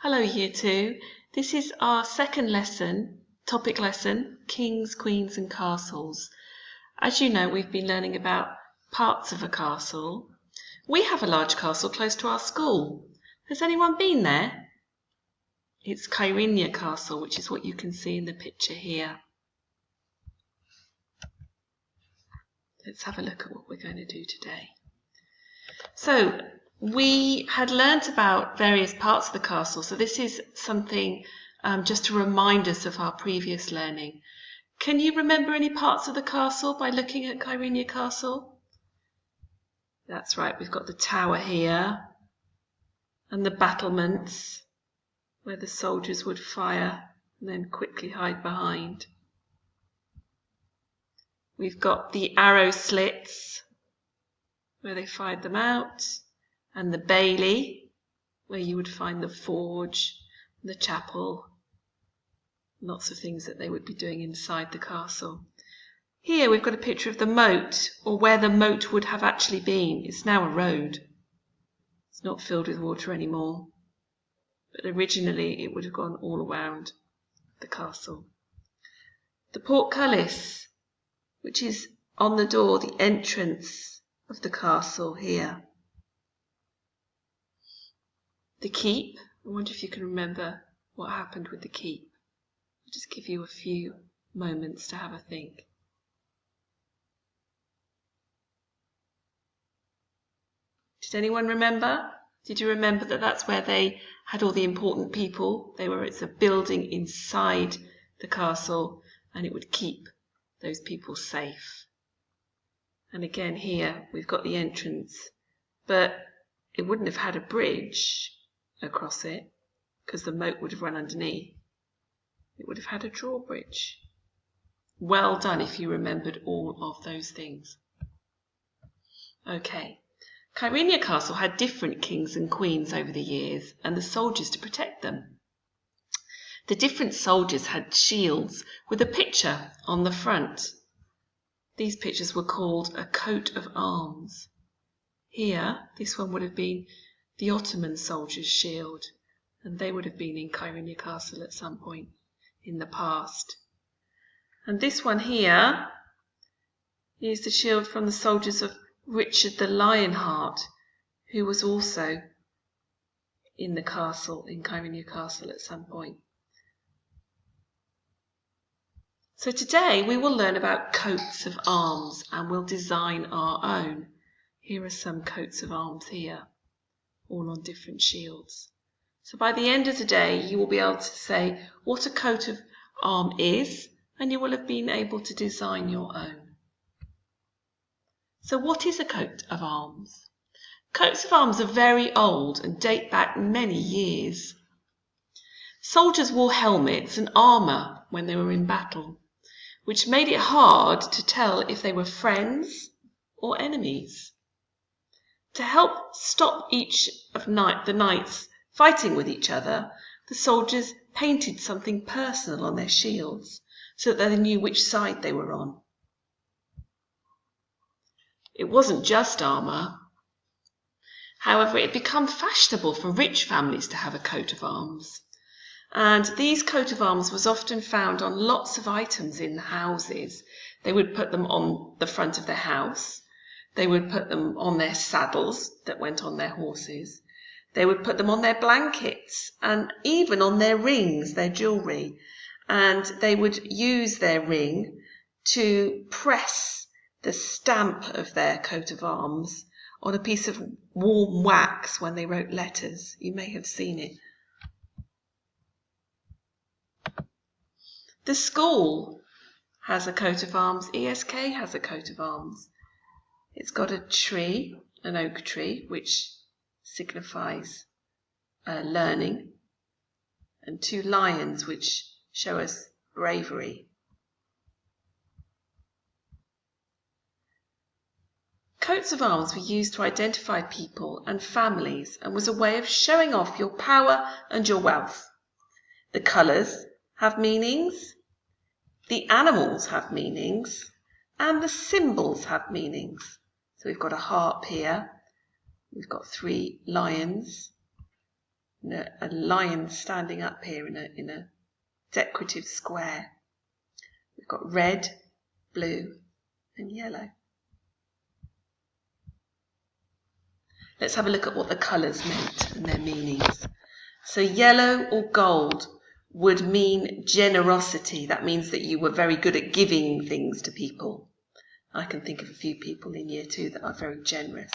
Hello Year 2. This is our second lesson, topic lesson, Kings, Queens and Castles. As you know, we've been learning about parts of a castle. We have a large castle close to our school. Has anyone been there? It's Kyrenia Castle, which is what you can see in the picture here. Let's have a look at what we're going to do today. So, we had learnt about various parts of the castle, so this is something just to remind us of our previous learning. Can you remember any parts of the castle by looking at Kyrenia Castle? That's right, we've got the tower here and the battlements where the soldiers would fire and then quickly hide behind. We've got the arrow slits where they fired them out, and the bailey, where you would find the forge, the chapel, lots of things that they would be doing inside the castle. Here we've got a picture of the moat, or where the moat would have actually been. It's now a road. It's not filled with water anymore, but originally it would have gone all around the castle. The portcullis, which is on the door, the entrance of the castle here. The keep, I wonder if you can remember what happened with the keep. I'll just give you a few moments to have a think. Did anyone remember? Did you remember that that's where they had all the important people? It's a building inside the castle and it would keep those people safe. And again here we've got the entrance, but it wouldn't have had a bridge across it because the moat would have run underneath. It would have had a drawbridge. Well done if you remembered all of those things. Okay, Kyrenia Castle had different kings and queens over the years and the soldiers to protect them. The different soldiers had shields with a picture on the front. These pictures were called a coat of arms. Here, this one would have been the Ottoman soldier's shield, and they would have been in Kyrenia Castle at some point in the past. And this one here is the shield from the soldiers of Richard the Lionheart, who was also in the castle, in Kyrenia Castle at some point. So today we will learn about coats of arms and we'll design our own. Here are some coats of arms here, all on different shields. So by the end of the day you will be able to say what a coat of arm is, and you will have been able to design your own. So what is a coat of arms? Coats of arms are very old and date back many years. Soldiers wore helmets and armour when they were in battle, which made it hard to tell if they were friends or enemies. To help stop each of the knights fighting with each other, the soldiers painted something personal on their shields so that they knew which side they were on. It wasn't just armour. However, it had become fashionable for rich families to have a coat of arms. And these coat of arms was often found on lots of items in the houses. They would put them on the front of their house. They would put them on their saddles that went on their horses. They would put them on their blankets and even on their rings, their jewellery. And they would use their ring to press the stamp of their coat of arms on a piece of warm wax when they wrote letters. You may have seen it. The school has a coat of arms. ESK has a coat of arms. It's got a tree, an oak tree, which signifies learning, and two lions, which show us bravery. Coats of arms were used to identify people and families and was a way of showing off your power and your wealth. The colours have meanings, the animals have meanings, and the symbols have meanings. So we've got a harp here, we've got 3 lions, a lion standing up here in a decorative square. We've got red, blue and yellow. Let's have a look at what the colours meant and their meanings. So yellow or gold would mean generosity. That means that you were very good at giving things to people. I can think of a few people in year 2 that are very generous.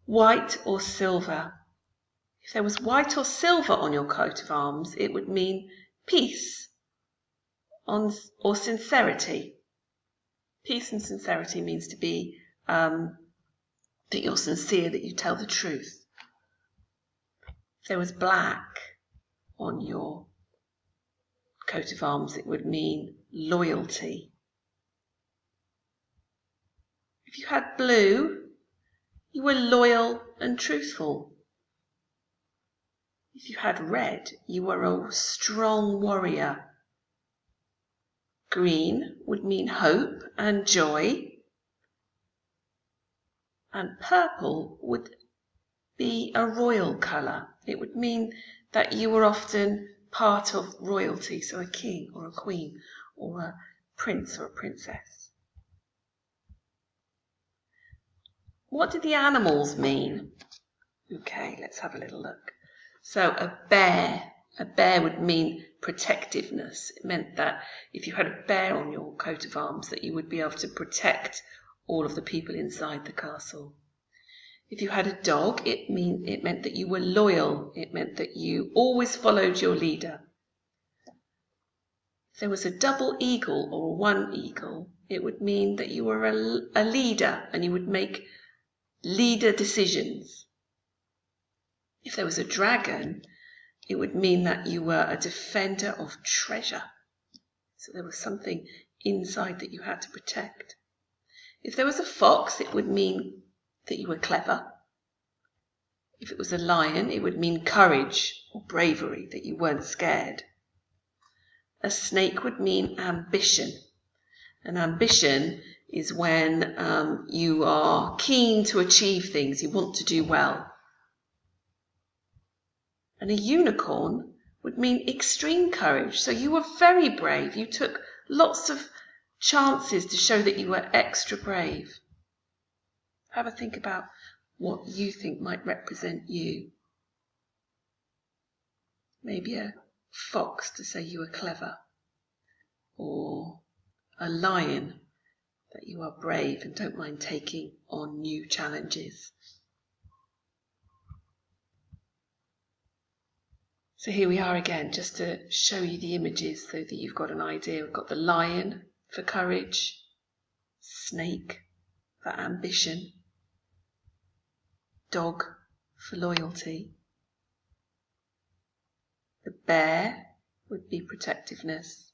White or silver. If there was white or silver on your coat of arms, it would mean peace or sincerity. Peace and sincerity means to be that you're sincere, that you tell the truth. If there was black on your coat of arms, it would mean loyalty. If you had blue, you were loyal and truthful. If you had red, you were a strong warrior. Green would mean hope and joy. And purple would be a royal colour. It would mean that you were often part of royalty, so a king or a queen or a prince or a princess. What did the animals mean? Okay, let's have a little look. So a bear would mean protectiveness. It meant that if you had a bear on your coat of arms, that you would be able to protect all of the people inside the castle. If you had a dog, it meant that you were loyal. It meant that you always followed your leader. If there was a double eagle or one eagle, it would mean that you were a leader and you would make leader decisions. If there was a dragon, it would mean that you were a defender of treasure. So there was something inside that you had to protect. If there was a fox, it would mean that you were clever. If it was a lion, it would mean courage or bravery, that you weren't scared. A snake would mean ambition. And ambition is when you are keen to achieve things, you want to do well. And a unicorn would mean extreme courage. So you were very brave. You took lots of chances to show that you were extra brave. Have a think about what you think might represent you. Maybe a fox to say you are clever, or a lion, that you are brave and don't mind taking on new challenges. So here we are again, just to show you the images so that you've got an idea. We've got the lion for courage, snake for ambition, dog for loyalty. The bear would be protectiveness.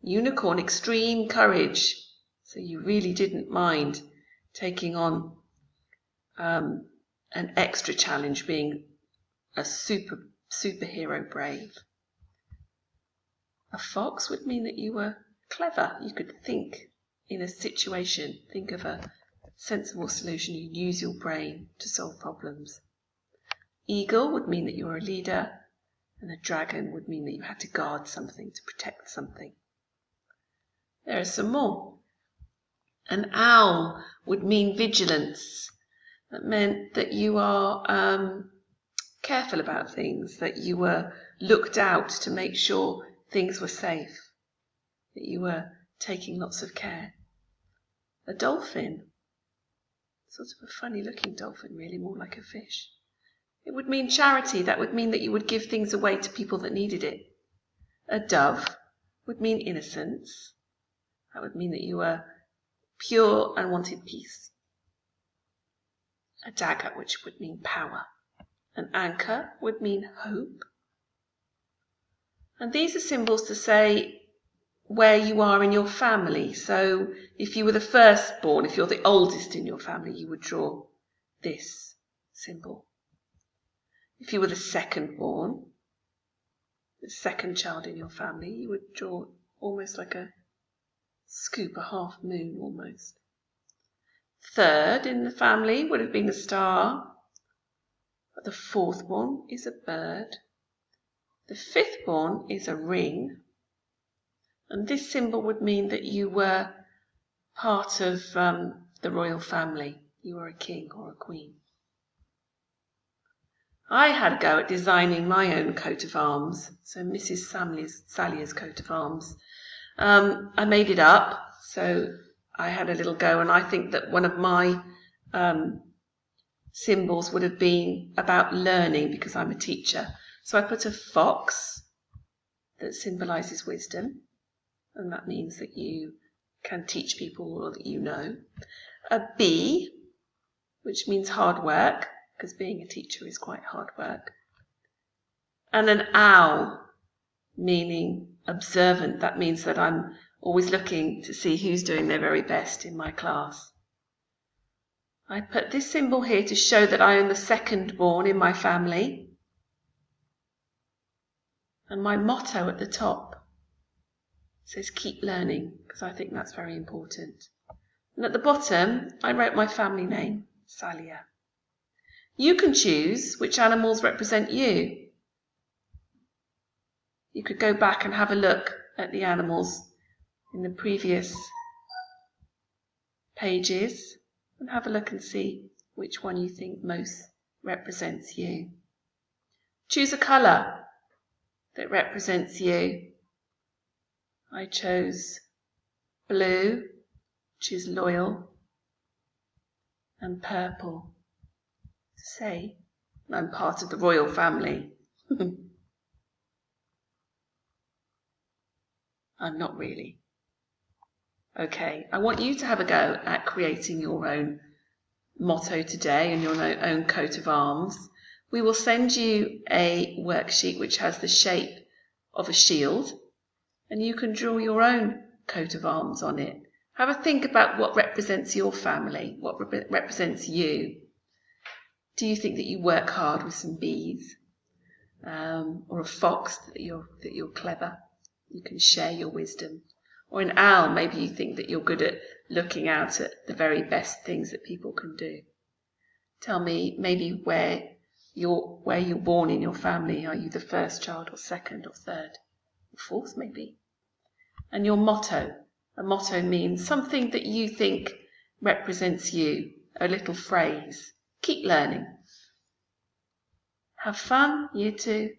Unicorn, extreme courage. So you really didn't mind taking on an extra challenge, being a superhero brave. A fox would mean that you were clever. You could think in a situation, think of a sensible solution. You'd use your brain to solve problems. Eagle would mean that you were a leader, and a dragon would mean that you had to guard something, to protect something. There are some more. An owl would mean vigilance. That meant that you are careful about things, that you were looked out to make sure things were safe, that you were taking lots of care. A dolphin, sort of a funny looking dolphin, really more like a fish. It would mean charity. That would mean that you would give things away to people that needed it. A dove would mean innocence. That would mean that you were pure and wanted peace. A dagger, which would mean power. An anchor would mean hope. And these are symbols to say where you are in your family. So if you were the firstborn, if you're the oldest in your family, you would draw this symbol. If you were the second-born, the second child in your family, you would draw almost like a scoop, a half moon almost. Third in the family would have been the star. The fourth one is a bird. The fifth one is a ring. And this symbol would mean that you were part of the royal family. You were a king or a queen. I had a go at designing my own coat of arms, so Mrs. Salyer's coat of arms. I made it up, so I had a little go, and I think that one of my symbols would have been about learning, because I'm a teacher. So I put a fox that symbolises wisdom, and that means that you can teach people all that you know. A bee, which means hard work, because being a teacher is quite hard work. And an owl, meaning observant. That means that I'm always looking to see who's doing their very best in my class. I put this symbol here to show that I am the second born in my family. And my motto at the top says keep learning, because I think that's very important. And at the bottom, I wrote my family name, Salyer. You can choose which animals represent you. You could go back and have a look at the animals in the previous pages and have a look and see which one you think most represents you. Choose a colour that represents you. I chose blue, which is loyal, and purple, to say I'm part of the royal family. I'm not really. Okay, I want you to have a go at creating your own motto today and your own coat of arms. We will send you a worksheet which has the shape of a shield, and you can draw your own coat of arms on it. Have a think about what represents your family, what represents you. Do you think that you work hard with some bees? Or a fox, that you're clever? You can share your wisdom. Or an owl, maybe you think that you're good at looking out at the very best things that people can do. Tell me maybe where you're born in your family. Are you the first child or second or third or fourth maybe? And your motto. A motto means something that you think represents you, a little phrase. Keep learning. Have fun, you too.